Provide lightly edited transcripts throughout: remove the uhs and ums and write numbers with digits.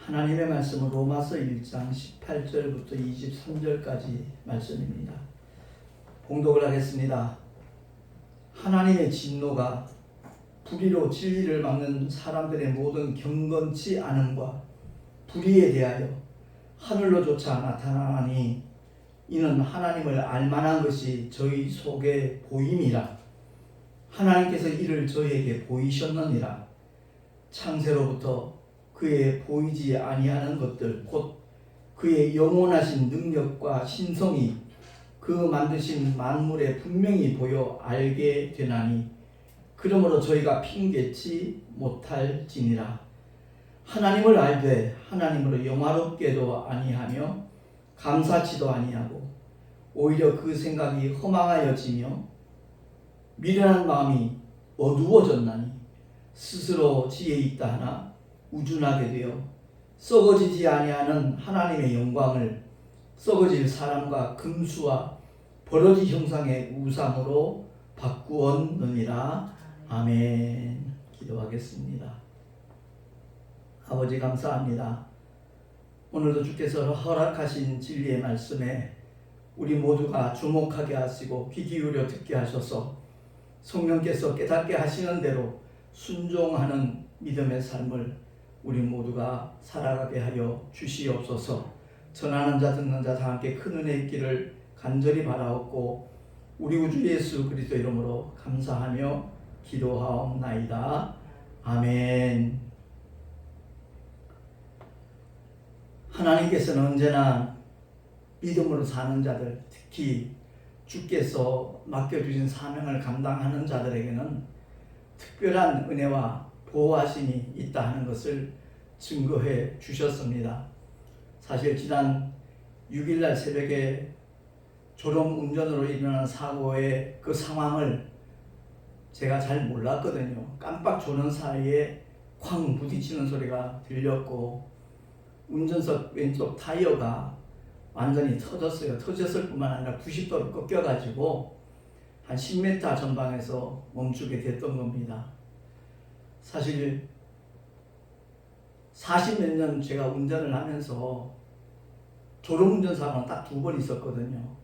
하나님의 말씀은 로마서 1장 18절부터 23절까지 말씀입니다. 봉독을 하겠습니다. 하나님의 진노가 불의로 진리를 막는 사람들의 모든 경건치 않음과 불의에 대하여 하늘로조차 나타나니 이는 하나님을 알만한 것이 저희 속에 보임이라. 하나님께서 이를 저희에게 보이셨느니라. 창세로부터 그의 보이지 아니하는 것들 곧 그의 영원하신 능력과 신성이 그 만드신 만물에 분명히 보여 알게 되나니 그러므로 저희가 핑계치 못할지니라. 하나님을 알되 하나님으로 영화롭게도 아니하며 감사치도 아니하고 오히려 그 생각이 허망하여지며 미련한 마음이 어두워졌나니 스스로 지혜 있다 하나 우준하게 되어 썩어지지 아니하는 하나님의 영광을 썩어질 사람과 금수와 버러지 형상의 우상으로 바꾸었느니라. 아멘. 기도하겠습니다. 아버지 감사합니다. 오늘도 주께서 허락하신 진리의 말씀에 우리 모두가 주목하게 하시고 귀 기울여 듣게 하셔서 성령께서 깨닫게 하시는 대로 순종하는 믿음의 삶을 우리 모두가 살아가게 하여 주시옵소서. 전하는 자 듣는 자 다 함께 큰 은혜 있기를 간절히 바라옵고 우리 구주 예수 그리스도 이름으로 감사하며 기도하옵나이다. 아멘. 하나님께서는 언제나 믿음으로 사는 자들, 특히 주께서 맡겨주신 사명을 감당하는 자들에게는 특별한 은혜와 보호하심이 있다 하는 것을 증거해 주셨습니다. 사실 지난 6일날 새벽에 졸음 운전으로 일어난 사고의 그 상황을 제가 잘 몰랐거든요. 깜빡 조는 사이에 쾅 부딪히는 소리가 들렸고 운전석 왼쪽 타이어가 완전히 터졌어요. 터졌을 뿐만 아니라 90도로 꺾여가지고 한 10m 전방에서 멈추게 됐던 겁니다. 사실 40몇 년 제가 운전을 하면서 졸음운전 사고는 딱 2번 있었거든요.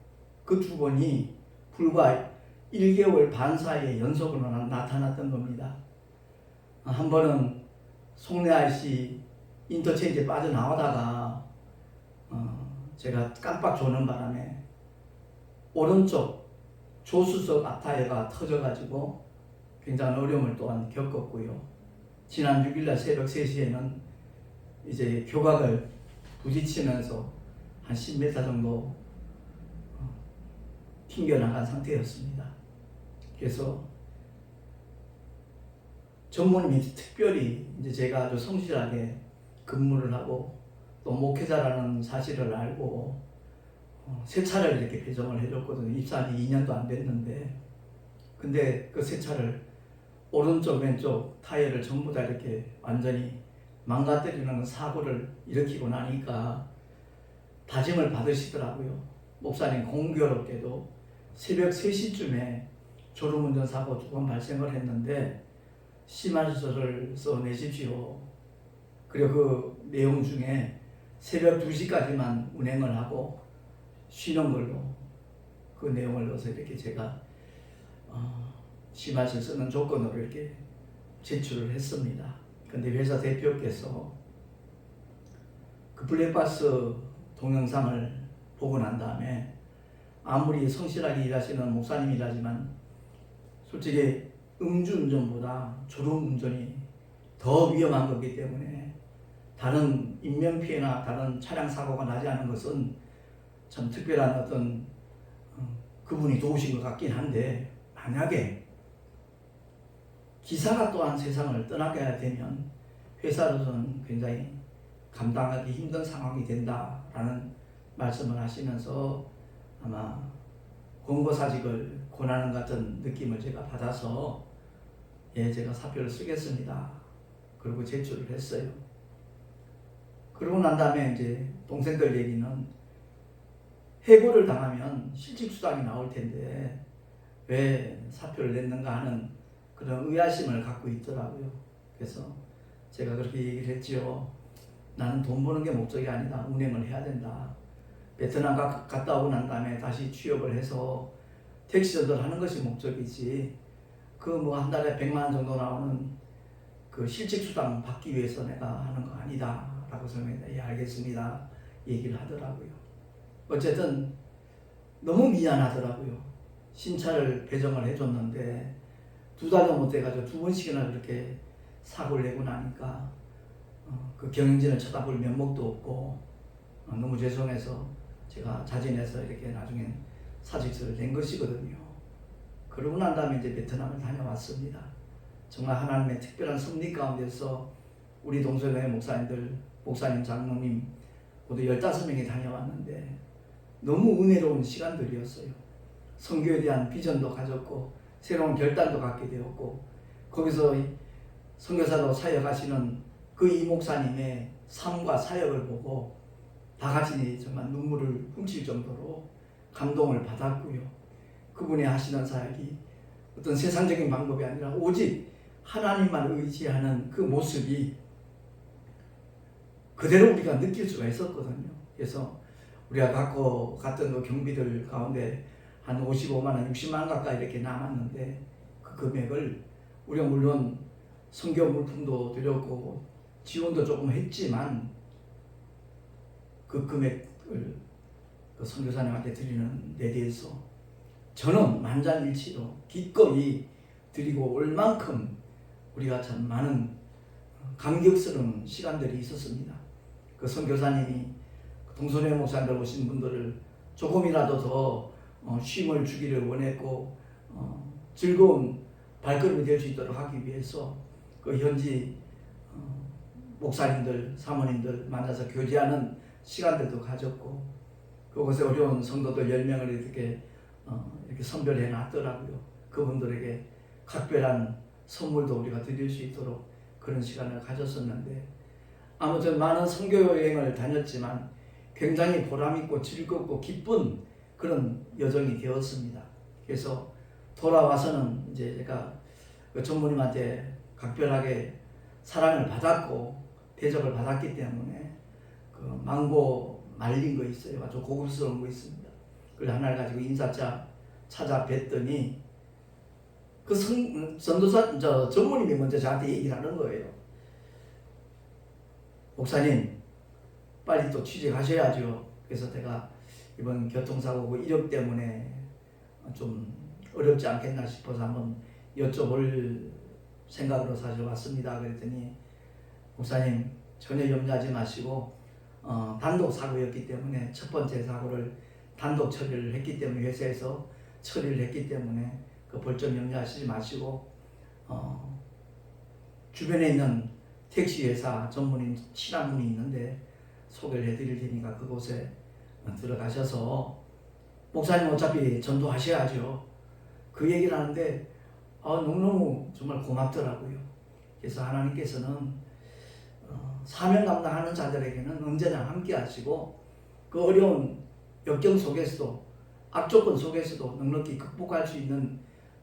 그 2번이 불과 1개월 반 사이에 연속으로 나타났던 겁니다. 한 번은 송내 IC 인터체인지에 빠져나오다가 제가 깜빡 조는 바람에 오른쪽 조수석 앞타이어가 터져가지고 굉장한 어려움을 또한 겪었고요. 지난 6일날 새벽 3시에는 이제 교각을 부딪히면서 한 10m 정도 튕겨나간 상태였습니다. 그래서 전무님이 특별히 이제 제가 아주 성실하게 근무를 하고 또 목회자라는 사실을 알고 새 차를 이렇게 배정을 해줬거든요. 입사한 지 2년도 안 됐는데 근데 그 새 차를 오른쪽 왼쪽 타이어를 전부 다 이렇게 완전히 망가뜨리는 사고를 일으키고 나니까 다짐을 받으시더라고요. 목사님 공교롭게도 새벽 3시쯤에 졸음운전 사고 2번 발생을 했는데 심할서를 써내십시오. 그리고 그 내용 중에 새벽 2시까지만 운행을 하고 쉬는 걸로 그 내용을 넣어서 이렇게 제가 심할서 쓰는 조건으로 이렇게 제출을 했습니다. 근데 회사 대표께서 그 블랙박스 동영상을 보고 난 다음에 아무리 성실하게 일하시는 목사님이라지만 솔직히 음주운전보다 졸음운전이 더 위험한 거기 때문에 다른 인명피해나 다른 차량 사고가 나지 않은 것은 참 특별한 어떤 그분이 도우신 것 같긴 한데 만약에 기사가 또한 세상을 떠나게 되면 회사로서는 굉장히 감당하기 힘든 상황이 된다라는 말씀을 하시면서 아마 권고사직을 권하는 같은 느낌을 제가 받아서 제가 사표를 쓰겠습니다. 그리고 제출을 했어요. 그러고 난 다음에 이제 동생들 얘기는 해고를 당하면 실직수당이 나올 텐데 왜 사표를 냈는가 하는 그런 의아심을 갖고 있더라고요. 그래서 제가 그렇게 얘기를 했지요. 나는 돈 버는 게 목적이 아니다. 운행을 해야 된다. 베트남 갔다 오고 난 다음에 다시 취업을 해서 택시 전도를 하는 것이 목적이지, 그 뭐 한 달에 100만 원 정도 나오는 그 실직 수당 받기 위해서 내가 하는 거 아니다 라고 설명했는데, 예 알겠습니다 얘기를 하더라고요. 어쨌든 너무 미안하더라고요. 신차를 배정을 해줬는데 2달도 못 돼가지고 2번씩이나 그렇게 사고를 내고 나니까 그 경영진을 쳐다볼 면목도 없고 너무 죄송해서 제가 자진해서 이렇게 나중엔 사직서를 낸 것이거든요. 그러고 난 다음에 이제 베트남을 다녀왔습니다. 정말 하나님의 특별한 섭리 가운데서 우리 동서교회 목사님들, 목사님, 장로님 모두 15명이 다녀왔는데 너무 은혜로운 시간들이었어요. 선교에 대한 비전도 가졌고 새로운 결단도 갖게 되었고, 거기서 선교사로 사역하시는 그 이 목사님의 삶과 사역을 보고 다 같이 정말 눈물을 훔칠 정도로 감동을 받았고요. 그분이 하시는 사역이 어떤 세상적인 방법이 아니라 오직 하나님만 의지하는 그 모습이 그대로 우리가 느낄 수가 있었거든요. 그래서 우리가 갖고 갔던 그 경비들 가운데 한 55만 원, 60만 원 가까이 이렇게 남았는데, 그 금액을 우리가 물론 선교 물품도 드렸고 지원도 조금 했지만 그 금액을 그 선교사님한테 드리는 데 대해서 저는 만장일치로 기꺼이 드리고 올 만큼 우리가 참 많은 감격스러운 시간들이 있었습니다. 그 선교사님이 동서교회 목사님들 오신 분들을 조금이라도 더 쉼을 주기를 원했고 즐거운 발걸음이 될 수 있도록 하기 위해서 그 현지 목사님들, 사모님들 만나서 교제하는 시간들도 가졌고, 그곳에 어려운 성도들 10명을 이렇게 선별해 놨더라고요. 그분들에게 각별한 선물도 우리가 드릴 수 있도록 그런 시간을 가졌었는데, 아무튼 많은 선교 여행을 다녔지만 굉장히 보람있고 즐겁고 기쁜 그런 여정이 되었습니다. 그래서 돌아와서는 이제 제가 그 전무님한테 각별하게 사랑을 받았고 대접을 받았기 때문에 그 망고 말린 거 있어요. 아주 고급스러운 거 있습니다. 그걸 하나를 가지고 인사차 찾아뵀더니 그 전도사 전무님이 먼저 저한테 얘기를 하는 거예요. 목사님 빨리 또 취직하셔야죠. 그래서 제가 이번 교통사고고 이력 때문에 좀 어렵지 않겠나 싶어서 한번 여쭤볼 생각으로 사실 왔습니다. 그랬더니 목사님 전혀 염려하지 마시고 단독 사고였기 때문에 첫 번째 사고를 단독 처리를 했기 때문에 회사에서 처리를 했기 때문에 그 벌점 염려하시지 마시고 주변에 있는 택시 회사 전문인 친한 분이 있는데 소개를 해드릴 테니까 그곳에 들어가셔서 목사님 어차피 전도하셔야죠. 그 얘기를 하는데 너무너무 정말 고맙더라고요. 그래서 하나님께서는 사명 감당하는 자들에게는 언제나 함께 하시고 그 어려운 역경 속에서도 악조건 속에서도 넉넉히 극복할 수 있는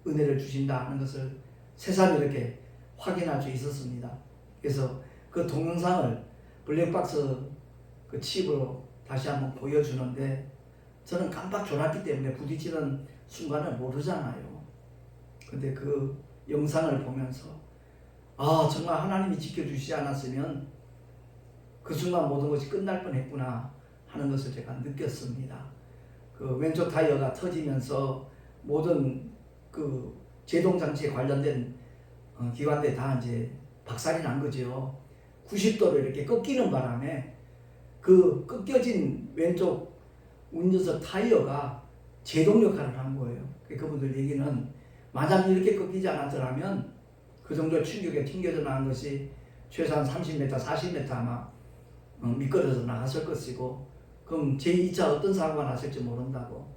은혜를 주신다 하는 것을 새삼 이렇게 확인할 수 있었습니다. 그래서 그 동영상을 블랙박스 그 칩으로 다시 한번 보여주는데 저는 깜빡 졸았기 때문에 부딪히는 순간을 모르잖아요. 근데 그 영상을 보면서 정말 하나님이 지켜주시지 않았으면 그 순간 모든 것이 끝날 뻔했구나 하는 것을 제가 느꼈습니다. 그 왼쪽 타이어가 터지면서 모든 그 제동장치에 관련된 기관들이 다 이제 박살이 난 거죠. 90도로 이렇게 꺾이는 바람에 그 꺾여진 왼쪽 운전석 타이어가 제동 역할을 한 거예요. 그분들 얘기는 만약 이렇게 꺾이지 않았더라면 그 정도의 충격에 튕겨져 나간 것이 최소한 30m, 40m 아마 미끄러져 나갔을 것이고, 그럼 제2차 어떤 사고가 났을지 모른다고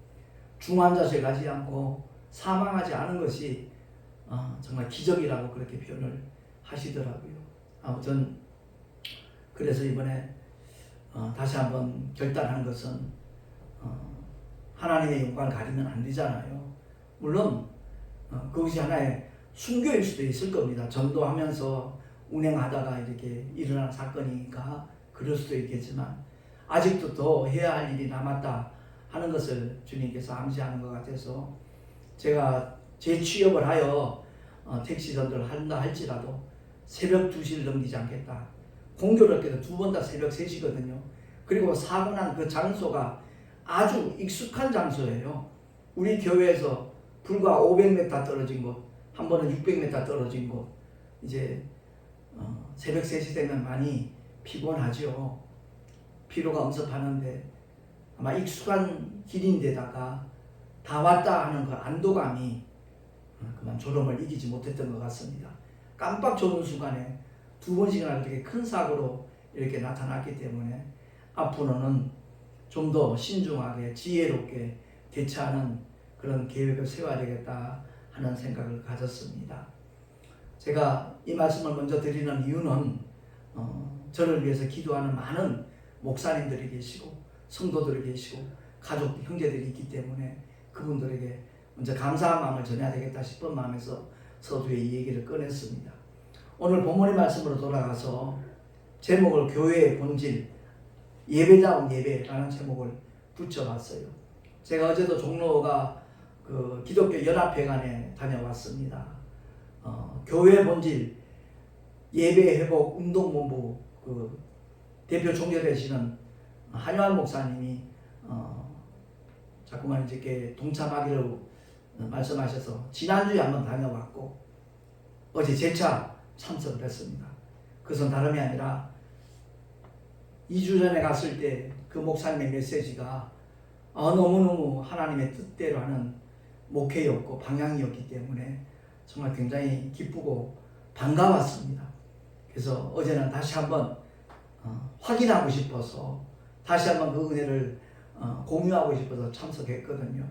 중환자실 가지 않고 사망하지 않은 것이 정말 기적이라고 그렇게 표현을 하시더라고요. 아무튼 그래서 이번에 다시 한번 결단한 것은 하나님의 영광을 가리면 안 되잖아요. 물론 그것이 하나의 순교일 수도 있을 겁니다. 전도하면서 운행하다가 이렇게 일어난 사건이니까 그럴 수도 있겠지만 아직도 더 해야 할 일이 남았다 하는 것을 주님께서 암시하는 것 같아서 제가 재취업을 하여 택시 전도를 한다 할지라도 새벽 2시를 넘기지 않겠다. 공교롭게도 2번 다 새벽 3시거든요. 그리고 사고 난 그 장소가 아주 익숙한 장소예요. 우리 교회에서 불과 500m 떨어진 곳, 한 번은 600m 떨어진 곳. 이제 새벽 3시 되면 많이 피곤하죠. 피로가 엄습하는데 아마 익숙한 길인데다가 다 왔다 하는 그 안도감이 그만 졸음을 이기지 못했던 것 같습니다. 깜빡 졸는 순간에 2번씩이나 이렇게 큰 사고로 이렇게 나타났기 때문에 앞으로는 좀 더 신중하게 지혜롭게 대처하는 그런 계획을 세워야 되겠다 하는 생각을 가졌습니다. 제가 이 말씀을 먼저 드리는 이유는 저를 위해서 기도하는 많은 목사님들이 계시고 성도들이 계시고 가족 형제들이 있기 때문에 그분들에게 먼저 감사한 마음을 전해야 되겠다 싶은 마음에서 서두에 이 얘기를 꺼냈습니다. 오늘 본문의 말씀으로 돌아가서 제목을 교회의 본질, 예배다운 예배라는 제목을 붙여봤어요. 제가 어제도 종로가 그 기독교 연합회관에 다녀왔습니다. 교회 본질 예배 회복 운동본부 그 대표 총재 되시는 한요한 목사님이 자꾸만 이렇게 동참하기로 말씀하셔서 지난주에 한번 다녀왔고 어제 재차 참석을 했습니다. 그것은 다름이 아니라 2주 전에 갔을 때 그 목사님의 메시지가 너무너무 하나님의 뜻대로 하는 목회였고 방향이었기 때문에 정말 굉장히 기쁘고 반가웠습니다. 그래서 어제는 다시 한번 확인하고 싶어서 다시 한번 그 은혜를 공유하고 싶어서 참석했거든요.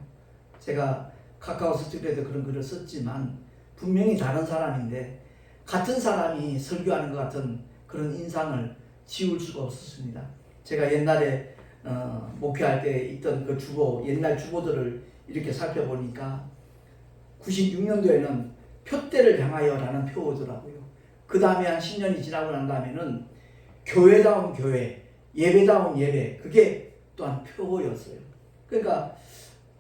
제가 카카오 스튜디오에도 그런 글을 썼지만 분명히 다른 사람인데 같은 사람이 설교하는 것 같은 그런 인상을 지울 수가 없었습니다. 제가 옛날에 목회할 때 있던 그 주보, 옛날 주보들을 이렇게 살펴보니까 96년도에는 표대를 향하여라는 표어더라고요. 그 다음에 한 10년이 지나고 난 다음에는 교회다운 교회, 예배다운 예배, 그게 또한 표어였어요. 그러니까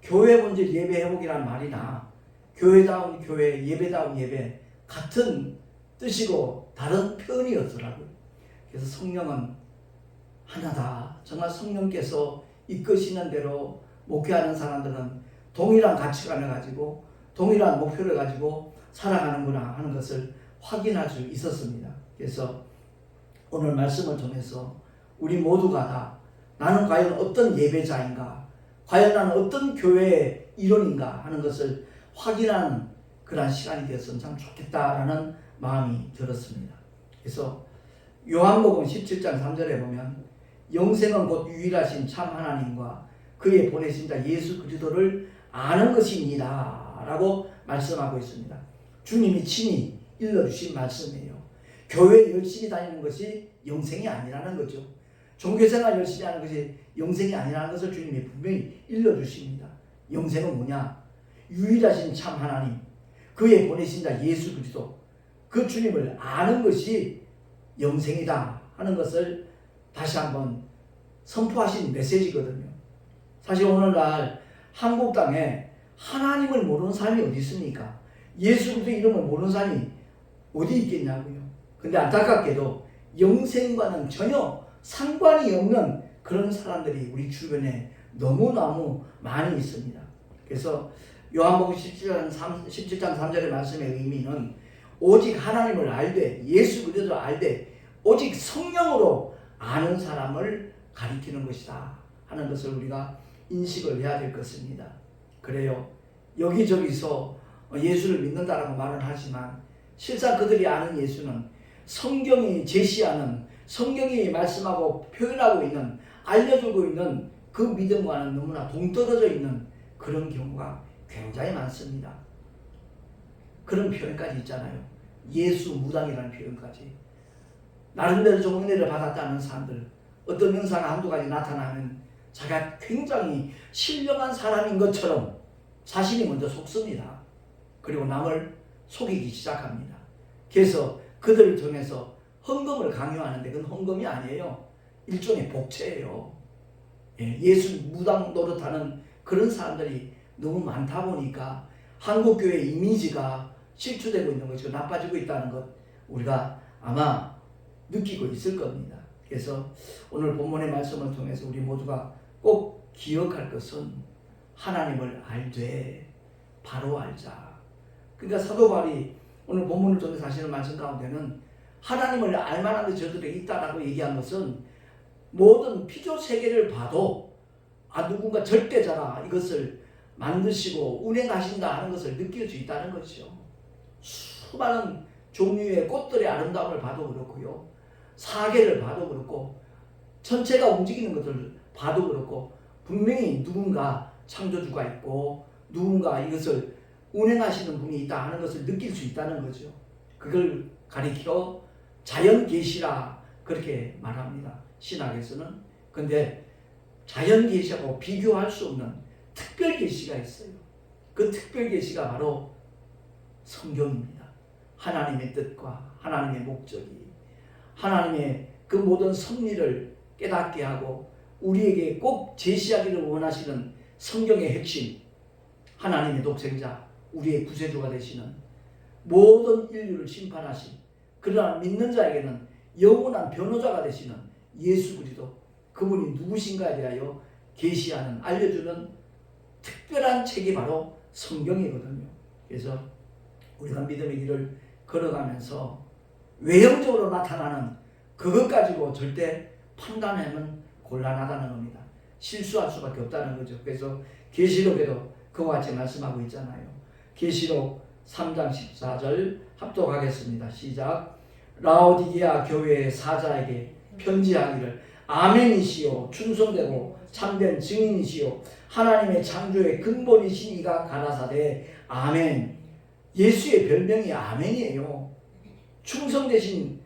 교회 본질 예배 회복이라는 말이나 교회다운 교회, 예배다운 예배 같은 뜻이고 다른 표현이었더라고요. 그래서 성령은 하나다. 정말 성령께서 이끄시는 대로 목회하는 사람들은 동일한 가치관을 가지고 동일한 목표를 가지고 살아가는구나 하는 것을 확인할 수 있었습니다. 그래서 오늘 말씀을 통해서 우리 모두가 다 나는 과연 어떤 예배자인가, 과연 나는 어떤 교회의 일원인가 하는 것을 확인하는 그런 시간이 되었으면 참 좋겠다라는 마음이 들었습니다. 그래서 요한복음 17장 3절에 보면 영생은 곧 유일하신 참 하나님과 그의 보내신 자 예수 그리스도를 아는 것입니다 라고 말씀하고 있습니다. 주님이 친히 일러주신 말씀이에요. 교회 열심히 다니는 것이 영생이 아니라는 거죠. 종교생활 열심히 하는 것이 영생이 아니라는 것을 주님이 분명히 일러주십니다. 영생은 뭐냐? 유일하신 참 하나님, 그의 보내신 자 예수 그리스도, 그 주님을 아는 것이 영생이다 하는 것을 다시 한번 선포하신 메시지거든요. 사실 오늘날 한국 땅에 하나님을 모르는 사람이 어디 있습니까? 예수 그리스도 이름을 모르는 사람이 어디 있겠냐고요. 근데 안타깝게도 영생과는 전혀 상관이 없는 그런 사람들이 우리 주변에 너무너무 많이 있습니다. 그래서 요한복음 17장 3절의 말씀의 의미는 오직 하나님을 알되 예수 그리스도를 알되 오직 성령으로 아는 사람을 가리키는 것이다 하는 것을 우리가 인식을 해야 될 것입니다. 그래요. 여기저기서 예수를 믿는다라고 말은 하지만 실상 그들이 아는 예수는 성경이 제시하는, 성경이 말씀하고 표현하고 있는, 알려주고 있는 그 믿음과는 너무나 동떨어져 있는 그런 경우가 굉장히 많습니다. 그런 표현까지 있잖아요. 예수 무당이라는 표현까지. 나름대로 좀 은혜를 받았다는 사람들, 어떤 현상이 한두 가지 나타나면 자기가 굉장히 신령한 사람인 것처럼 자신이 먼저 속습니다. 그리고 남을 속이기 시작합니다. 그래서 그들을 통해서 헌금을 강요하는데 그건 헌금이 아니에요. 일종의 복채예요. 예수 무당 노릇하는 그런 사람들이 너무 많다 보니까 한국교회 이미지가 실추되고 있는 것이고 나빠지고 있다는 것 우리가 아마 느끼고 있을 겁니다. 그래서 오늘 본문의 말씀을 통해서 우리 모두가 꼭 기억할 것은 하나님을 알되 바로 알자. 그러니까 사도 바울이 오늘 본문을 통해서 하시는 말씀 가운데는 하나님을 알만한 데 저들에게 있다라고 얘기한 것은 모든 피조 세계를 봐도 누군가 절대자가 이것을 만드시고 운행하신다 하는 것을 느낄 수 있다는 것이죠. 수많은 종류의 꽃들의 아름다움을 봐도 그렇고요. 사계를 봐도 그렇고 전체가 움직이는 것을 봐도 그렇고 분명히 누군가 창조주가 있고 누군가 이것을 운행하시는 분이 있다 하는 것을 느낄 수 있다는 거죠. 그걸 가리켜 자연계시라 그렇게 말합니다. 신학에서는. 근데 자연계시하고 비교할 수 없는 특별계시가 있어요. 그 특별계시가 바로 성경입니다. 하나님의 뜻과 하나님의 목적이 하나님의 그 모든 섭리를 깨닫게 하고 우리에게 꼭 제시하기를 원하시는 성경의 핵심, 하나님의 독생자, 우리의 구세주가 되시는 모든 인류를 심판하신 그러나 믿는 자에게는 영원한 변호자가 되시는 예수 그리스도, 그분이 누구신가에 대하여 계시하는 알려주는 특별한 책이 바로 성경이거든요. 그래서 우리가 믿음의 길을 걸어가면서 외형적으로 나타나는 그것 가지고 절대 판단하면 곤란하다는 겁니다. 실수할 수밖에 없다는 거죠. 그래서 계시록에도 그와 같이 말씀하고 있잖아요. 계시록 3장 14절 합독하겠습니다. 시작. 라오디게아 교회의 사자에게 편지하기를 아멘이시요 충성되고 참된 증인이시요 하나님의 창조의 근본이신 이가 가라사대 아멘. 예수의 별명이 아멘이에요. 충성되신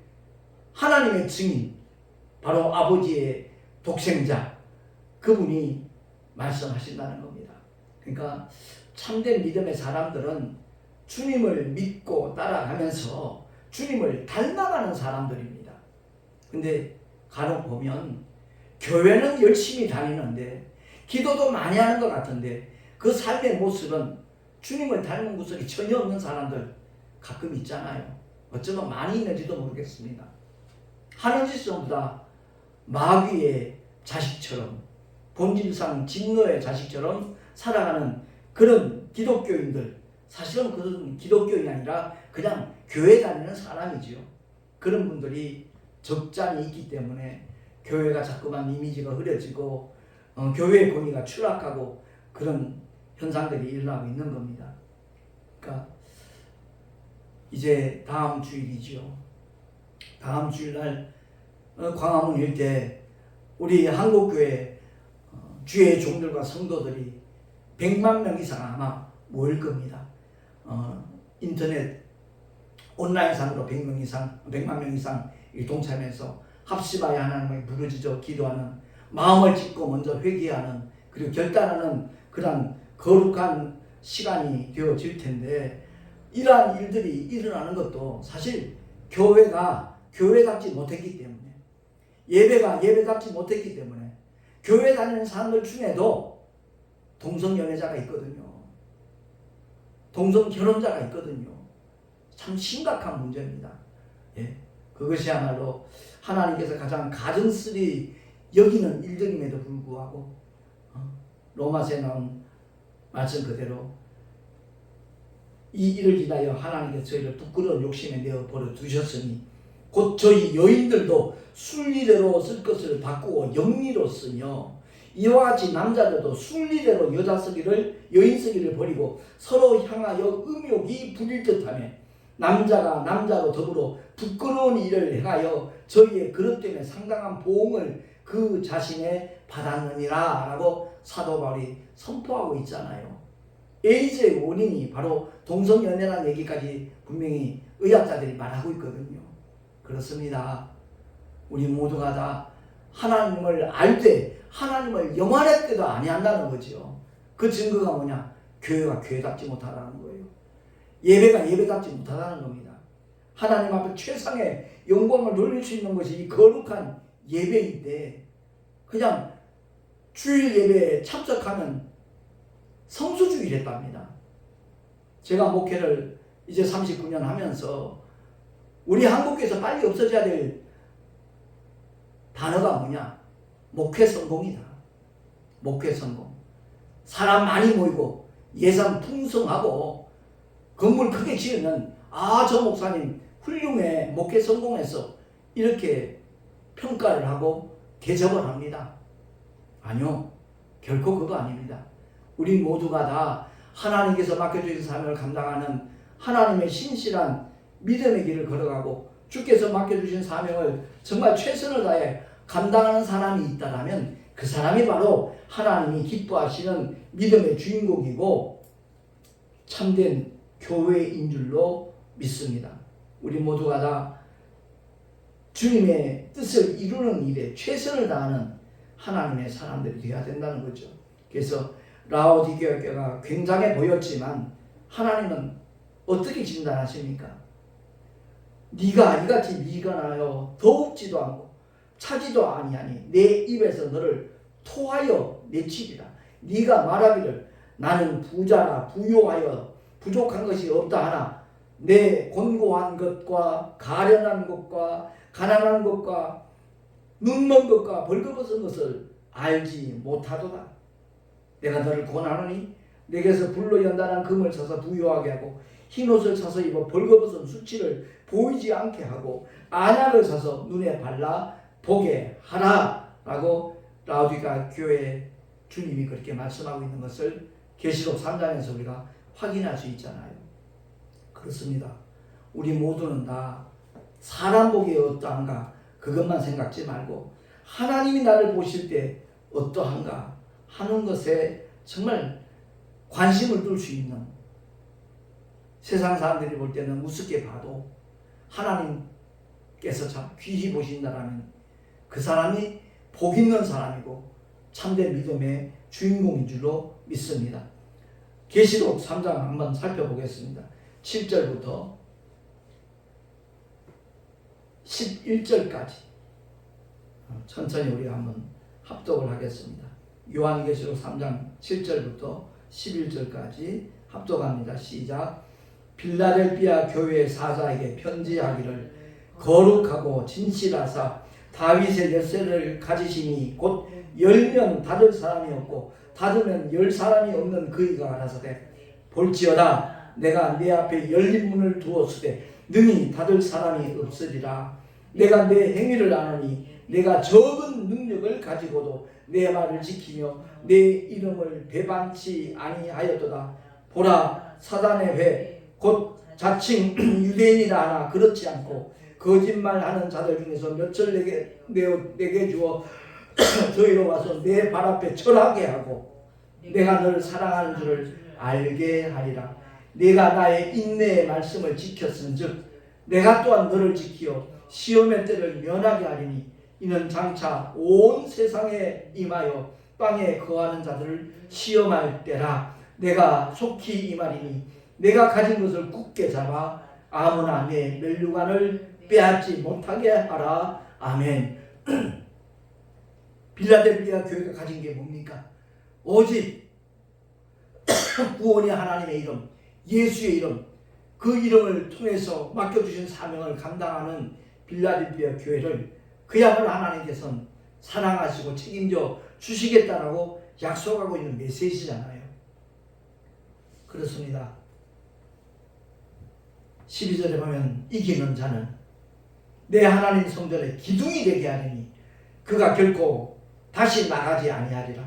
하나님의 증인, 바로 아버지의 독생자, 그분이 말씀하신다는 겁니다. 그러니까 참된 믿음의 사람들은 주님을 믿고 따라가면서 주님을 닮아가는 사람들입니다. 근데 간혹 보면 교회는 열심히 다니는데 기도도 많이 하는 것 같은데 그 삶의 모습은 주님을 닮은 구석이 전혀 없는 사람들 가끔 있잖아요. 어쩌면 많이 있는지도 모르겠습니다. 하는 짓 전부 다 마귀의 자식처럼 본질상 진노의 자식처럼 살아가는 그런 기독교인들, 사실은 그런 기독교인이 아니라 그냥 교회 다니는 사람이지요. 그런 분들이 적잖이 있기 때문에 교회가 자꾸만 이미지가 흐려지고 교회의 권위가 추락하고 그런 현상들이 일어나고 있는 겁니다. 그러니까 이제 다음 주일이죠. 다음 주일날 광화문 일대 우리 한국교회 주의 종들과 성도들이 100만 명 이상 아마 모일 겁니다. 인터넷 온라인상으로 100만 명 이상 동참해서 합심하여 하나님을 부르짖어 기도하는, 마음을 찢고 먼저 회개하는, 그리고 결단하는 그런 거룩한 시간이 되어질 텐데, 이러한 일들이 일어나는 것도 사실 교회가 교회답지 못했기 때문에, 예배가 예배답지 못했기 때문에, 교회 다니는 사람들 중에도 동성연애자가 있거든요. 동성결혼자가 있거든요. 참 심각한 문제입니다. 그것이야말로 하나님께서 가장 가증스레 여기는 일들임에도 불구하고 로마서에 나온 말씀 그대로 이 일을 기다려 하나님께서 저희를 부끄러운 욕심에 내어 버려두셨으니 곧 저희 여인들도 순리대로 쓸 것을 바꾸고 영리로 쓰며 이와 같이 남자들도 순리대로 여자 쓰기를 여인 쓰기를 버리고 서로 향하여 음욕이 부릴 듯하며 남자가 남자로 더불어 부끄러운 일을 행하여 저희의 그릇 때문에 상당한 보응을 그 자신에 받았느니라 라고 사도 바울이 선포하고 있잖아요. 에이즈의 원인이 바로 동성연애라는 얘기까지 분명히 의학자들이 말하고 있거든요. 그렇습니다. 우리 모두가 다 하나님을 알 때 하나님을 영원했게도 아니한다는 거죠. 그 증거가 뭐냐? 교회가 교회답지 못하다는 거예요. 예배가 예배답지 못하다는 겁니다. 하나님 앞에 최상의 영광을 돌릴 수 있는 것이 이 거룩한 예배인데 그냥 주일 예배에 참석하면 성수주의랬답니다. 제가 목회를 이제 39년 하면서 우리 한국에서 빨리 없어져야 될 단어가 뭐냐? 목회 성공이다. 목회 성공. 사람 많이 모이고 예산 풍성하고 건물 크게 지으면 저 목사님 훌륭해, 목회 성공해서 이렇게 평가를 하고 대접을 합니다. 아니요, 결코 그거 아닙니다. 우리 모두가 다 하나님께서 맡겨주신 사명을 감당하는 하나님의 신실한 믿음의 길을 걸어가고 주께서 맡겨주신 사명을 정말 최선을 다해 감당하는 사람이 있다면 그 사람이 바로 하나님이 기뻐하시는 믿음의 주인공이고 참된 교회인 줄로 믿습니다. 우리 모두가 다 주님의 뜻을 이루는 일에 최선을 다하는 하나님의 사람들이 되어야 된다는 거죠. 그래서 라오디게아 교회가 굉장해 보였지만 하나님은 어떻게 진단하십니까? 네가 이같이 미간하여 더웁지도 않고 차지도 아니하니 내 입에서 너를 토하여 내치리라. 네가 말하기를 나는 부자라 부요하여 부족한 것이 없다 하나 내 곤고한 것과 가련한 것과 가난한 것과 눈먼 것과 벌거벗은 것을 알지 못하도다. 내가 너를 권하노니 내게서 불로 연단한 금을 사서 부요하게 하고 흰옷을 사서 입어 벌거벗은 수치를 보이지 않게 하고 안약을 사서 눈에 발라 보게 하라 라고 라오디게아 교회에 주님이 그렇게 말씀하고 있는 것을 계시록 3장에서 우리가 확인할 수 있잖아요. 그렇습니다. 우리 모두는 다 사람 보기에 어떠한가 그것만 생각지 말고 하나님이 나를 보실 때 어떠한가 하는 것에 정말 관심을 둘 수 있는, 세상 사람들이 볼 때는 우습게 봐도 하나님께서 참 귀히 보신다라면 그 사람이 복 있는 사람이고 참된 믿음의 주인공인 줄로 믿습니다. 계시록 3장 한번 살펴보겠습니다. 7절부터 11절까지 천천히 우리 한번 합독을 하겠습니다. 요한계시록 3장 7절부터 11절까지 합독합니다. 시작. 빌라델비아 교회의 사자에게 편지하기를 거룩하고 진실하사 다윗의 열쇠를 가지시니 곧 열면 닫을 사람이 없고 닫으면 열 사람이 없는 그이가 가라사대 볼지어다 내가 내 앞에 열린 문을 두었으되 능히 닫을 사람이 없으리라. 내가 내 행위를 아노니 내가 적은 능력을 가지고도 내 말을 지키며 내 이름을 배반치 아니하였도다. 보라 사단의 회 곧 자칭 유대인이라 하나 그렇지 않고 거짓말하는 자들 중에서 몇을 내게 주어 저희로 와서 내 발 앞에 절하게 하고 내가 너를 사랑하는 줄을 알게 하리라. 내가 나의 인내의 말씀을 지켰은즉 내가 또한 너를 지키어 시험의 때를 면하게 하리니 이는 장차 온 세상에 임하여 땅에 거하는 자들을 시험할 때라. 내가 속히 임하리니 내가 가진 것을 굳게 잡아 아무나 내 멸류관을 빼앗지 못하게 하라. 아멘. 빌라델비아 교회가 가진 게 뭡니까? 오직 구원의 하나님의 이름, 예수의 이름, 그 이름을 통해서 맡겨주신 사명을 감당하는 빌라델비아 교회를 그야말로 하나님께서는 사랑하시고 책임져 주시겠다라고 약속하고 있는 메시지잖아요. 그렇습니다. 12절에 보면 이기는 자는 내 하나님 성전의 기둥이 되게 하리니 그가 결코 다시 나가지 아니하리라.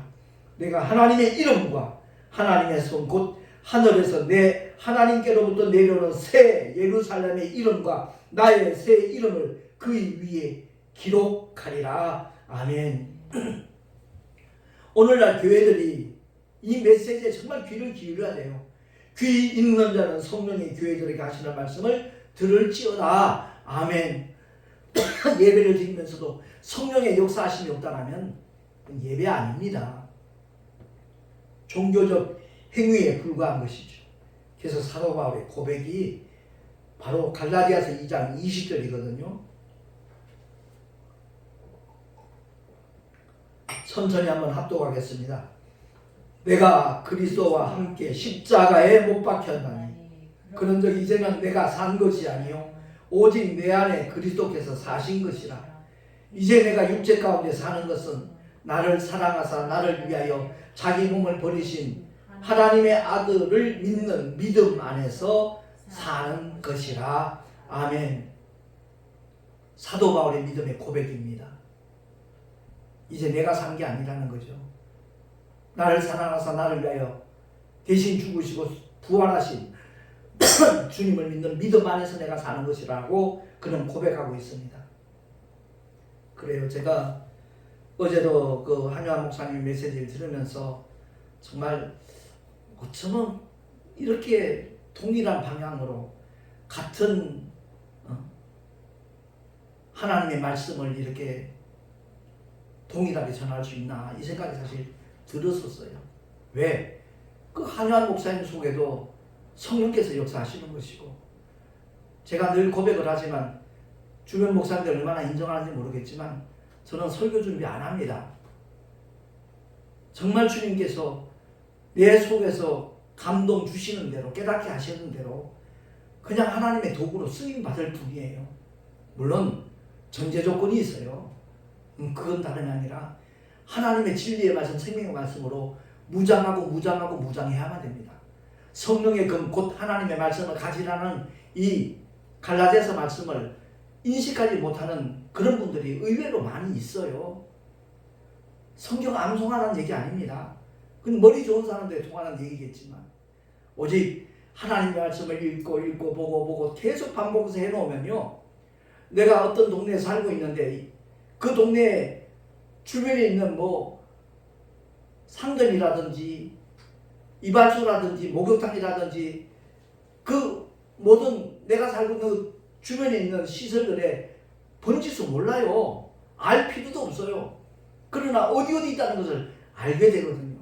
내가 하나님의 이름과 하나님의 손 곧 하늘에서 내 하나님께로부터 내려오는 새 예루살렘의 이름과 나의 새 이름을 그 위에 기록하리라. 아멘. 오늘날 교회들이 이 메시지에 정말 귀를 기울여야 돼요. 귀 있는 자는 성령의 교회들에게 하시는 말씀을 들을지어다. 아멘. 예배를 드리면서도 성령의 역사하심이 없다면 예배 아닙니다. 종교적 행위에 불과한 것이죠. 그래서 사도 바울의 고백이 바로 갈라디아서 2장 20절이거든요. 천천히 한번 합독하겠습니다. 내가 그리스도와 함께 십자가에 못 박혔나니 그런즉 이제는 내가 산 것이 아니요 오직 내 안에 그리스도께서 사신 것이라. 이제 내가 육체 가운데 사는 것은 나를 사랑하사 나를 위하여 자기 몸을 버리신 하나님의 아들을 믿는 믿음 안에서 사는 것이라. 아멘. 사도 바울의 믿음의 고백입니다. 이제 내가 산 게 아니라는 거죠. 나를 사랑하사 나를 위하여 대신 죽으시고 부활하신 주님을 믿는 믿음 안에서 내가 사는 것이라고 그는 고백하고 있습니다. 그래요. 제가 어제도 그 한요한 목사님 메시지를 들으면서 정말 어쩌면 이렇게 동일한 방향으로 같은 하나님의 말씀을 이렇게 동일하게 전할 수 있나 이 생각이 사실 들었었어요. 왜? 그 한요한 목사님 속에도 성령께서 역사하시는 것이고, 제가 늘 고백을 하지만 주변 목사님들 얼마나 인정하는지 모르겠지만 저는 설교 준비 안 합니다. 정말 주님께서 내 속에서 감동 주시는 대로 깨닫게 하시는 대로 그냥 하나님의 도구로 쓰임 받을 뿐이에요. 물론 전제 조건이 있어요. 그건 다름이 아니라 하나님의 진리의 말씀, 생명의 말씀으로 무장해야만 됩니다. 성령의 금 곧 하나님의 말씀을 가지라는 이 갈라디아서 말씀을 인식하지 못하는 그런 분들이 의외로 많이 있어요. 성경 암송하라는 얘기 아닙니다. 그건 머리 좋은 사람들이 통하는 얘기겠지만 오직 하나님의 말씀을 읽고 보고 계속 반복해서 해놓으면요, 내가 어떤 동네에 살고 있는데 그 동네 주변에 있는 뭐 상점이라든지 이발소라든지 목욕탕이라든지 그 모든 내가 살고 있는 그 주변에 있는 시설들의 번지수 몰라요. 알 필요도 없어요. 그러나 어디 있다는 것을 알게 되거든요.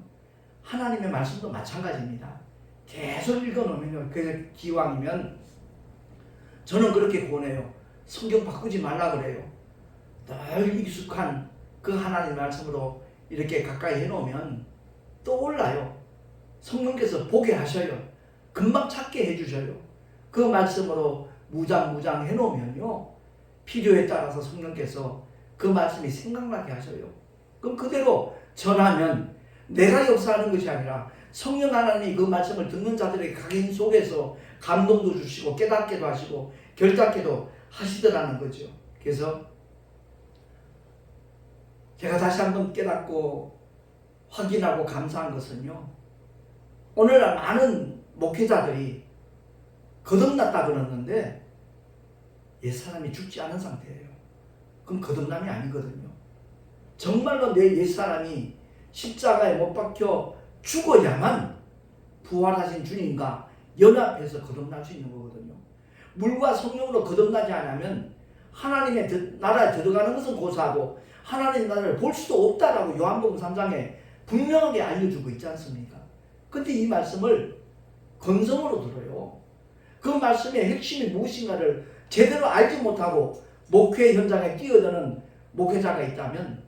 하나님의 말씀도 마찬가지입니다. 계속 읽어놓으면요, 그래서 기왕이면 저는 그렇게 권해요. 성경 바꾸지 말라 그래요. 늘 익숙한 그 하나님의 말씀으로 이렇게 가까이 해놓으면 떠올라요. 성령께서 보게 하셔요. 금방 찾게 해주셔요. 그 말씀으로 무장 해놓으면요, 필요에 따라서 성령께서 그 말씀이 생각나게 하셔요. 그럼 그대로 전하면 내가 역사하는 것이 아니라 성령 하나님이 그 말씀을 듣는 자들의 각인 속에서 감동도 주시고 깨닫게도 하시고 결닫게도 하시더라는 거죠. 그래서 제가 다시 한번 깨닫고 확인하고 감사한 것은요, 오늘날 많은 목회자들이 거듭났다 그러는데 옛사람이 죽지 않은 상태예요. 그럼 거듭남이 아니거든요. 정말로 내 옛사람이 십자가에 못 박혀 죽어야만 부활하신 주님과 연합해서 거듭날 수 있는 거거든요. 물과 성령으로 거듭나지 않으면 하나님의 나라에 들어가는 것은 고사하고 하나님 나라를 볼 수도 없다라고 요한복음 3장에 분명하게 알려주고 있지 않습니까? 근데 이 말씀을 건성으로 들어요. 그 말씀의 핵심이 무엇인가를 제대로 알지 못하고 목회 현장에 뛰어드는 목회자가 있다면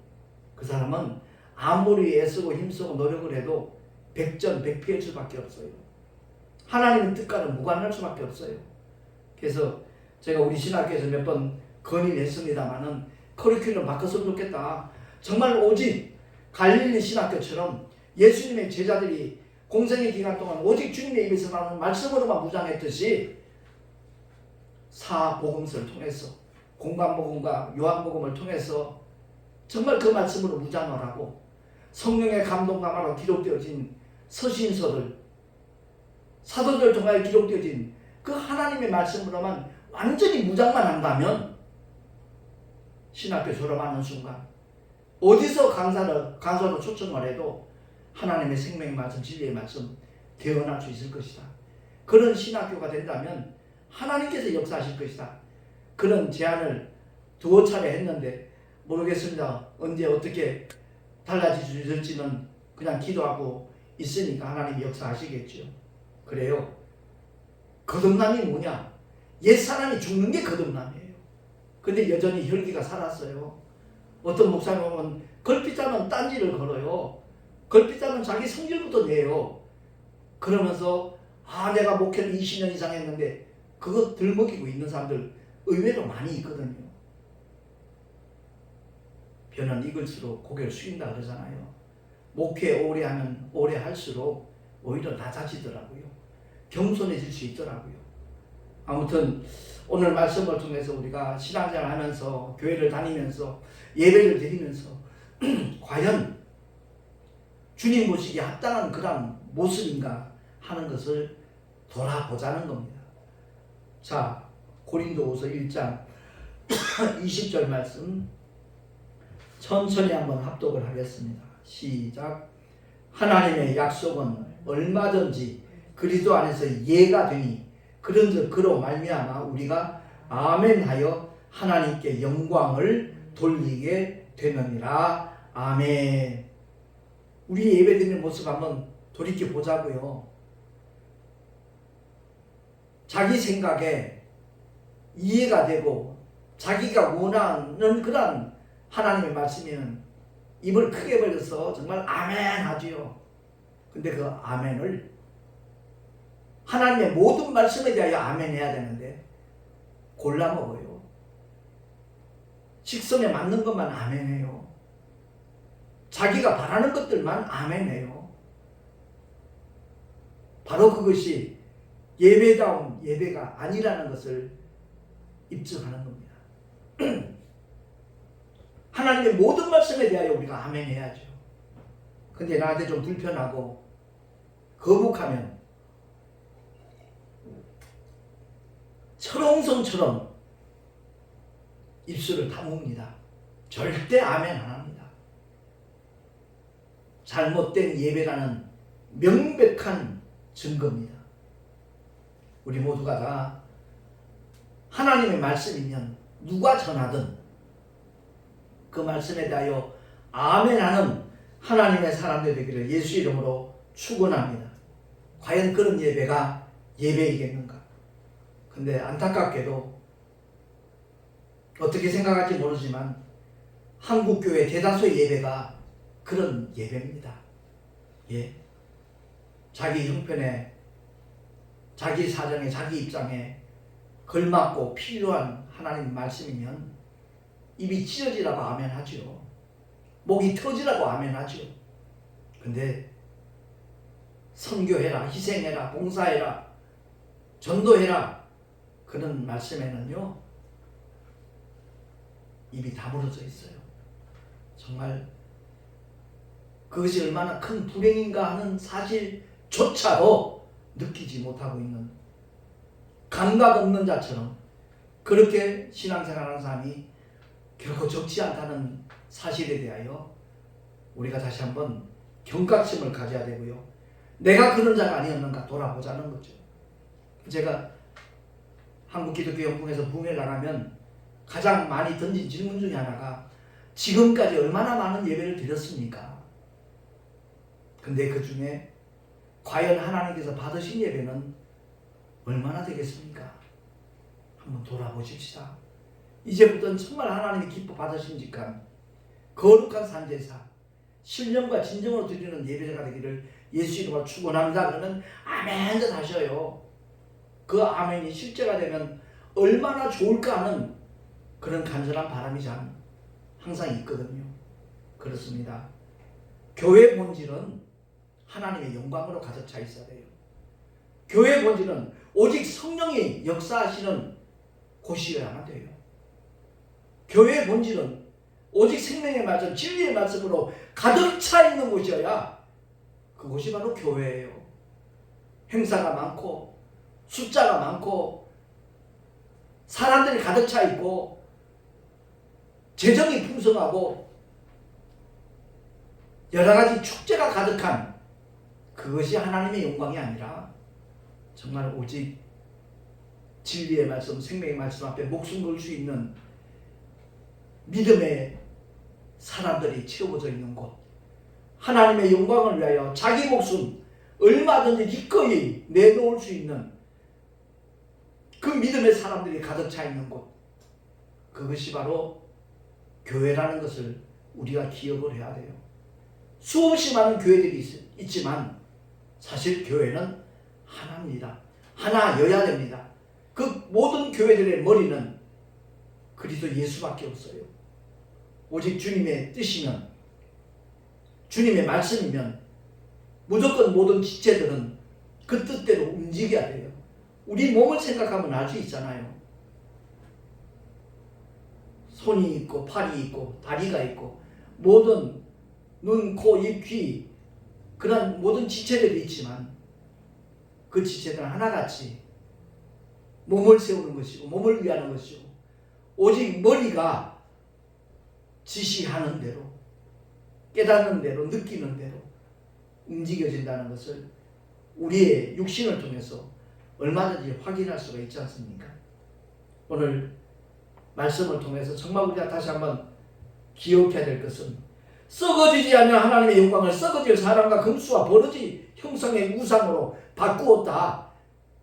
그 사람은 아무리 애쓰고 힘쓰고 노력을 해도 백전백패일 수밖에 없어요. 하나님의 뜻과는 무관할 수밖에 없어요. 그래서 제가 우리 신학교에서 몇 번 건의를 했습니다마는 커리큘럼 바꿨으면 좋겠다. 정말 오직 갈릴리 신학교처럼 예수님의 제자들이 공생의 기간 동안 오직 주님의 입에서 나오는 말씀으로만 무장했듯이 사복음서를 통해서 공관복음과 요한복음을 통해서 정말 그 말씀으로 무장하라고 성령의 감동감으로 기록되어진 서신서들, 사도들 통하여 기록되어진 그 하나님의 말씀으로만 완전히 무장만 한다면 신학교 졸업하는 순간 어디서 강사로 초청을 해도 하나님의 생명의 말씀, 진리의 말씀 대언할 수 있을 것이다. 그런 신학교가 된다면 하나님께서 역사하실 것이다. 그런 제안을 두어 차례 했는데 모르겠습니다. 언제 어떻게 달라질지는 그냥 기도하고 있으니까 하나님이 역사하시겠죠. 그래요. 거듭남이 뭐냐? 옛사람이 죽는 게 거듭남이에요. 근데 여전히 혈기가 살았어요. 어떤 목사님 보면 걸핏하면 딴지를 걸어요. 걸핏하면 자기 성질부터 내요. 그러면서 내가 목회를 20년 이상 했는데 그거 들먹이고 있는 사람들 의외로 많이 있거든요. 벼는 익을수록 고개를 숙인다 그러잖아요. 목회 오래 하면 오래 할수록 오히려 낮아지더라고요. 겸손해질 수 있더라고요. 아무튼 오늘 말씀을 통해서 우리가 신앙생활 하면서 교회를 다니면서 예배를 드리면서 과연 주님 보시기에 합당한 그런 모습인가 하는 것을 돌아보자는 겁니다. 자, 고린도후서 1장 20절 말씀 천천히 한번 합독을 하겠습니다. 시작. 하나님의 약속은 얼마든지 그리스도 안에서 예가 되니 그런즉 그로 말미암아 우리가 아멘하여 하나님께 영광을 돌리게 되느니라. 아멘. 우리 예배드리는 모습 한번 돌이켜 보자고요. 자기 생각에 이해가 되고 자기가 원하는 그런 하나님의 말씀이면 입을 크게 벌려서 정말 아멘 하지요. 근데 그 아멘을 하나님의 모든 말씀에 대하여 아멘 해야 되는데 골라 먹어요. 식성에 맞는 것만 아멘 해요. 자기가 바라는 것들만 아멘 해요. 바로 그것이 예배다운 예배가 아니라는 것을 입증하는 겁니다. 하나님의 모든 말씀에 대하여 우리가 아멘 해야죠. 근데 나한테 좀 불편하고 거북하면 철옹성처럼 입술을 다뭅니다. 절대 아멘 안 합니다. 잘못된 예배라는 명백한 증거입니다. 우리 모두가 다 하나님의 말씀이면 누가 전하든 그 말씀에 대하여 아멘하는 하나님의 사람들 되기를 예수 이름으로 축원합니다. 과연 그런 예배가 예배이겠는가? 근데 안타깝게도 어떻게 생각할지 모르지만 한국교회 대다수의 예배가 그런 예배입니다. 예. 자기 형편에, 자기 사정에, 자기 입장에 걸맞고 필요한 하나님 말씀이면 입이 찢어지라고 아멘 하죠. 목이 터지라고 아멘 하죠. 근데 선교해라, 희생해라, 봉사해라, 전도해라 그런 말씀에는요 입이 다물어져 있어요. 정말 그것이 얼마나 큰 불행인가 하는 사실조차도 느끼지 못하고 있는 감각 없는 자처럼 그렇게 신앙생활하는 사람이 결코 적지 않다는 사실에 대하여 우리가 다시 한번 경각심을 가져야 되고요. 내가 그런 자가 아니었는가 돌아보자는 거죠. 제가 한국기독교연합에서 부흥회 나가면 가장 많이 던진 질문 중에 하나가 지금까지 얼마나 많은 예배를 드렸습니까? 근데 그 중에 과연 하나님께서 받으신 예배는 얼마나 되겠습니까? 한번 돌아보십시다. 이제부터는 정말 하나님이 기뻐 받으신직한 거룩한 산제사 신령과 진정으로 드리는 예배자가 되기를 예수 이름으로 축원합니다. 그러면 아멘 하셔요. 그 아멘이 실제가 되면 얼마나 좋을까 하는 그런 간절한 바람이 참 항상 있거든요. 그렇습니다. 교회 본질은 하나님의 영광으로 가득 차 있어야 돼요. 교회 본질은 오직 성령이 역사하시는 곳이어야만 돼요. 교회의 본질은 오직 생명의 말씀, 진리의 말씀으로 가득 차 있는 곳이어야 그곳이 바로 교회예요. 행사가 많고 숫자가 많고 사람들이 가득 차 있고 재정이 풍성하고 여러 가지 축제가 가득한 그것이 하나님의 영광이 아니라 정말 오직 진리의 말씀, 생명의 말씀 앞에 목숨 걸 수 있는 믿음의 사람들이 채워져 있는 곳, 하나님의 영광을 위하여 자기 목숨 얼마든지 기꺼이 내놓을 수 있는 그 믿음의 사람들이 가득 차 있는 곳, 그것이 바로 교회라는 것을 우리가 기억을 해야 돼요. 수없이 많은 교회들이 있지만 사실 교회는 하나입니다. 하나여야 됩니다. 그 모든 교회들의 머리는 그리스도 예수밖에 없어요. 오직 주님의 뜻이면, 주님의 말씀이면 무조건 모든 지체들은 그 뜻대로 움직여야 돼요. 우리 몸을 생각하면 알 수 있잖아요. 손이 있고 팔이 있고 다리가 있고 모든 눈, 코, 입, 귀 그런 모든 지체들이 있지만 그 지체들은 하나같이 몸을 세우는 것이고 몸을 위하는 것이고 오직 머리가 지시하는 대로 깨닫는 대로 느끼는 대로 움직여진다는 것을 우리의 육신을 통해서 얼마든지 확인할 수가 있지 않습니까? 오늘 말씀을 통해서 정말 우리가 다시 한번 기억해야 될 것은 썩어지지 않는 하나님의 영광을 썩어질 사람과 금수와 버러지 형상의 우상으로 바꾸었다.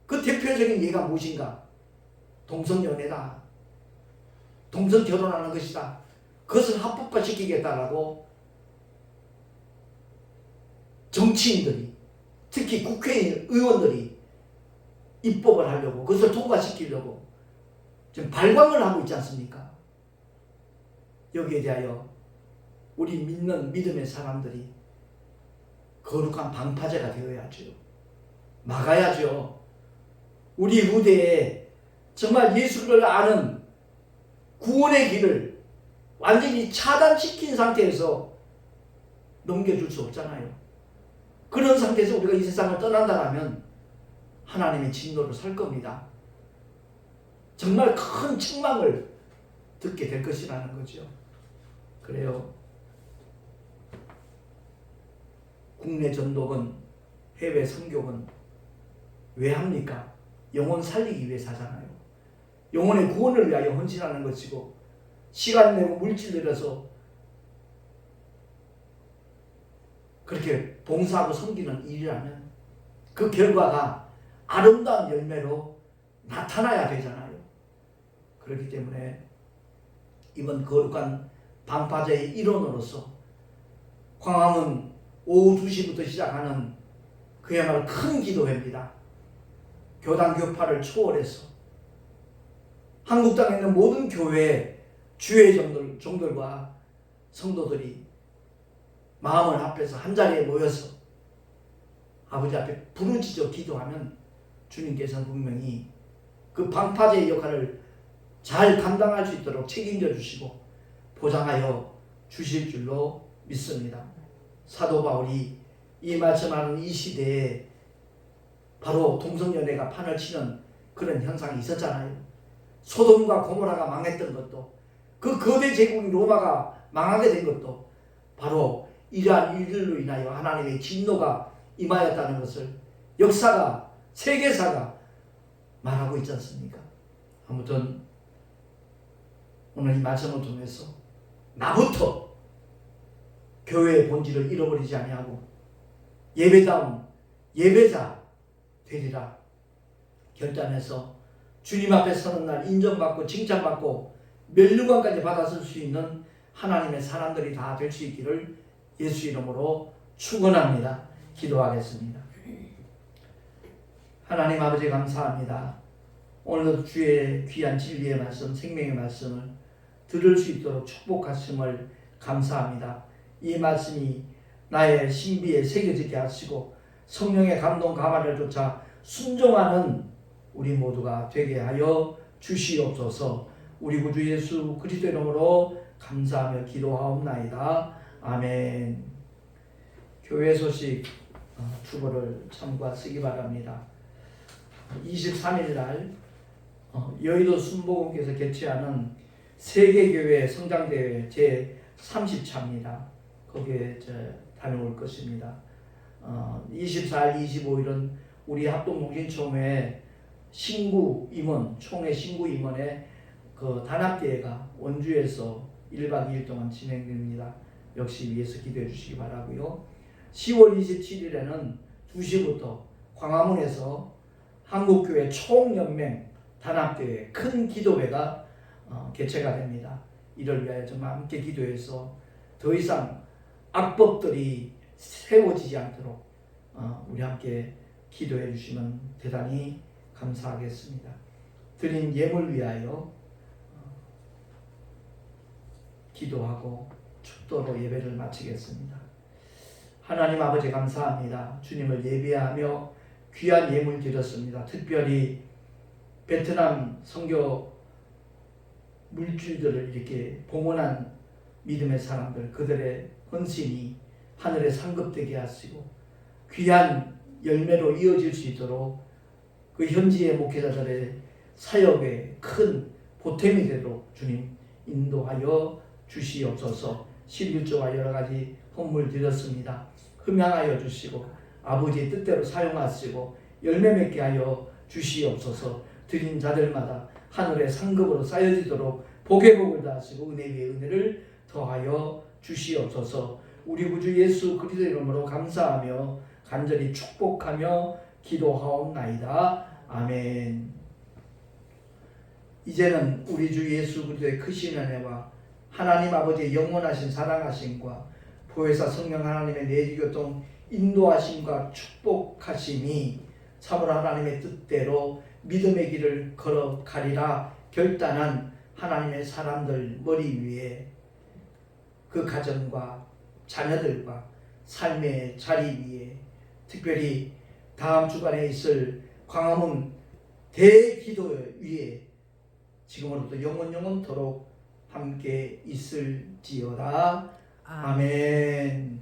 그 대표적인 예가 무엇인가? 동성연애다. 동성 결혼하는 것이다. 그것을 합법화시키겠다라고 정치인들이 특히 국회의원, 의원들이 입법을 하려고 그것을 통과시키려고 지금 발광을 하고 있지 않습니까? 여기에 대하여 우리 믿는 믿음의 사람들이 거룩한 방파제가 되어야죠. 막아야죠. 우리 후대에 정말 예수를 아는 구원의 길을 완전히 차단시킨 상태에서 넘겨줄 수 없잖아요. 그런 상태에서 우리가 이 세상을 떠난다면 하나님의 진노를 살 겁니다. 정말 큰 책망을 듣게 될 것이라는 거죠. 그래요. 국내 전독은 해외 선교는 왜 합니까? 영혼 살리기 위해서 하잖아요. 영혼의 구원을 위하여 헌신하는 것이고 시간 내고 물질 들여서 그렇게 봉사하고 섬기는 일이라면 그 결과가 아름다운 열매로 나타나야 되잖아요. 그렇기 때문에 이번 거룩한 방파제의 일원으로서 광화문 오후 2시부터 시작하는 그야말로 큰 기도회입니다. 교단 교파를 초월해서 한국 땅에 있는 모든 교회 주의 종들과 성도들이 마음을 합해서 한자리에 모여서 아버지 앞에 부르짖어 기도하면 주님께서는 분명히 그 방파제의 역할을 잘 감당할 수 있도록 책임져 주시고 보장하여 주실 줄로 믿습니다. 사도 바울이 이 말씀하는 이 시대에 바로 동성연애가 판을 치는 그런 현상이 있었잖아요. 소돔과 고모라가 망했던 것도 그 거대 제국인 로마가 망하게 된 것도 바로 이러한 일들로 인하여 하나님의 진노가 임하였다는 것을 역사가 세계사가 말하고 있지 않습니까? 아무튼 오늘 이 말씀을 통해서 나부터 교회의 본질을 잃어버리지 아니하고 예배다운 예배자 되리라 결단해서 주님 앞에 서는 날 인정받고 칭찬받고 멸류관까지 받았을 수 있는 하나님의 사람들이 다 될 수 있기를 예수 이름으로 축원합니다. 기도하겠습니다. 하나님 아버지 감사합니다. 오늘도 주의 귀한 진리의 말씀, 생명의 말씀을 들을 수 있도록 축복하심을 감사합니다. 이 말씀이 나의 신비에 새겨지게 하시고 성령의 감동 감화를 쫓아 순종하는 우리 모두가 되게 하여 주시옵소서. 우리 구주 예수 그리스도 이름으로 감사하며 기도하옵나이다. 아멘. 교회 소식 주보를 참고하시기 바랍니다. 23일 날 여의도 순복음께서 개최하는 세계교회 성장대회 제30차입니다. 거기에 다녀올 것입니다. 24일, 25일은 우리 합동농신총회 신구 임원, 총회 신구 임원의 그 단합대회가 원주에서 1박 2일 동안 진행됩니다. 역시 위에서 기도해 주시기 바라고요. 10월 27일에는 2시부터 광화문에서 한국교회 총연맹 단합대회 큰 기도회가 개최가 됩니다. 이를 위하여 정말 함께 기도해서 더 이상 악법들이 세워지지 않도록 우리 함께 기도해 주시면 대단히 감사하겠습니다. 드린 예물 위하여 기도하고 축도로 예배를 마치겠습니다. 하나님 아버지 감사합니다. 주님을 예배하며 귀한 예물 드렸습니다. 특별히 베트남 선교 물질들을 이렇게 봉헌한 믿음의 사람들, 그들의 헌신이 하늘에 상급되게 하시고 귀한 열매로 이어질 수 있도록 그 현지의 목회자들의 사역에 큰 보탬이 되도록 주님 인도하여 주시옵소서. 11조와 여러 가지 헌물 드렸습니다. 흠양하여 주시고 아버지의 뜻대로 사용하시고 열매 맺게 하여 주시옵소서. 드린 자들마다 하늘의 상급으로 쌓여지도록 복의 복을 다하시고 은혜 위에 은혜를 더하여 주시옵소서. 우리 구주 예수 그리스도의 이름으로 감사하며 간절히 축복하며 기도하옵나이다. 아멘. 이제는 우리 주 예수 그리스도의 크신 은혜와 하나님 아버지의 영원하신 사랑하심과 보혜사 성령 하나님의 내주교통 인도하심과 축복하심이 참으로 하나님의 뜻대로 믿음의 길을 걸어가리라 결단한 하나님의 사람들 머리 위에 그 가정과 자녀들과 삶의 자리 위에 특별히 다음 주간에 있을 광화문 대기도 위에 지금으로부터 영원토록 함께 있을지어다. 아멘.